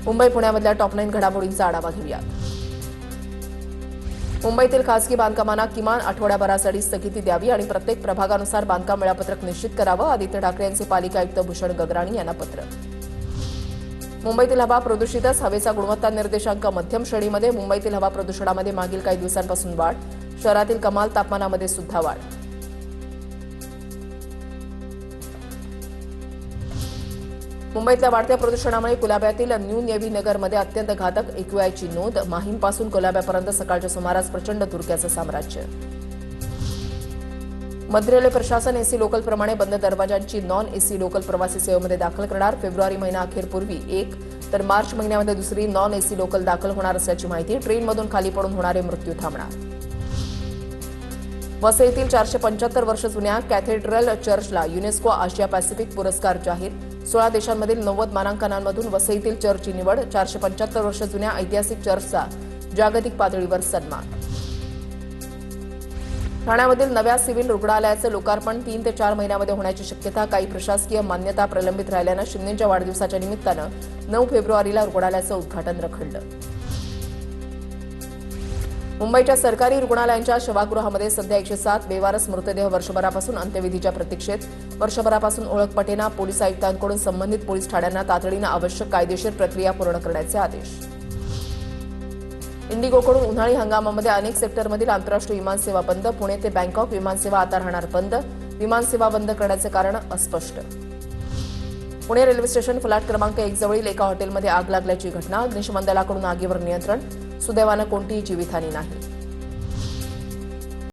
Mumbai पुण्यामधल्या top 9 घडामोडींचा आढावा घेऊया। मुंबईतील खासगी बांधकामांना किमान आठवड्याभरासाठी स्थगिती द्यावी आणि प्रत्येक प्रभागानुसार बांधकाम वेळापत्रक निश्चित करावं, आदित्य ठाकरे यांचे पालिका आयुक्त भूषण गगराणी यांना पत्र। मुंबईतील हवा प्रदूषितच, हवेचा गुणवत्ता निर्देशांक मध्यम श्रेणीमध्ये। मुंबईतील हवा प्रदूषणामध्ये मागील काही दिवसांपासून वाढ, शहरातील कमाल तापमानामध्ये सुद्धा वाढ। मुंबईतल्या वाढत्या प्रदूषणामुळे कुलाब्यातील न्यू नेव्ही नगरमध्ये अत्यंत घातक एक्यूआयची नोंद। माहीमपासून कुलाब्यापर्यंत सकाळच्या सुमारास प्रचंड धुरक्याचं साम्राज्य। मध्य रेल्वे प्रशासन एसी लोकल प्रमाणे बंद दरवाजांची नॉन एसी लोकल प्रवासी सेवेमध्ये दाखल करणार। फेब्रुवारी महिना अखेरपूर्वी एक तर मार्च महिन्यामध्ये दुसरी नॉन एसी लोकल दाखल होणार असल्याची माहिती। ट्रेनमधून खाली पडून होणारे मृत्यू थांबणार। वसईतील 475 वर्ष जुन्या कॅथेड्रल चर्चला युनेस्को आशिया पॅसिफिक पुरस्कार जाहीर। 16 देशांमधील 90 मानांकनांमधून वसईतील चर्चची निवड। 475 वर्ष जुन्या ऐतिहासिक चर्चचा जागतिक पातळीवर सन्मान। ठाण्यामधील नव्या सिव्हिल रुग्णालयाचं लोकार्पण 3 ते 4 महिन्यामध्ये होण्याची शक्यता। काही प्रशासकीय मान्यता प्रलंबित राहिल्यानं शिंदेंच्या वाढदिवसाच्या निमित्तानं 9 फेब्रुवारीला रुग्णालयाचं उद्घाटन रखडलं। मुंबईच्या सरकारी रुग्णालयांच्या शवागृहामध्ये सध्या 107 बेवारस मृतदेह। वर्षभरापासून अंत्यविधीच्या प्रतीक्षेत। वर्षभरापासून ओळख पटेना। पोलीस आयुक्तांकडून संबंधित पोलीस ठाण्यांना तातडीनं आवश्यक कायदेशीर प्रक्रिया पूर्ण करण्याचे आदेश। इंडिगोकडून उन्हाळी हंगामामध्ये अनेक सेक्टरमधील आंतरराष्ट्रीय विमानसेवा बंद। पुणे ते बँकॉक विमानसेवा आता राहणार बंद। विमानसेवा बंद करण्याचे कारण अस्पष्ट। पुणे रेल्वे स्टेशन फ्लॅट क्रमांक 1 जवळील एका हॉटेलमध्ये आग लागल्याची घटना। अग्निशमन दलाकडून आगीवर नियंत्रण। सुदैवानं कोणतीही जीवितहानी नाही।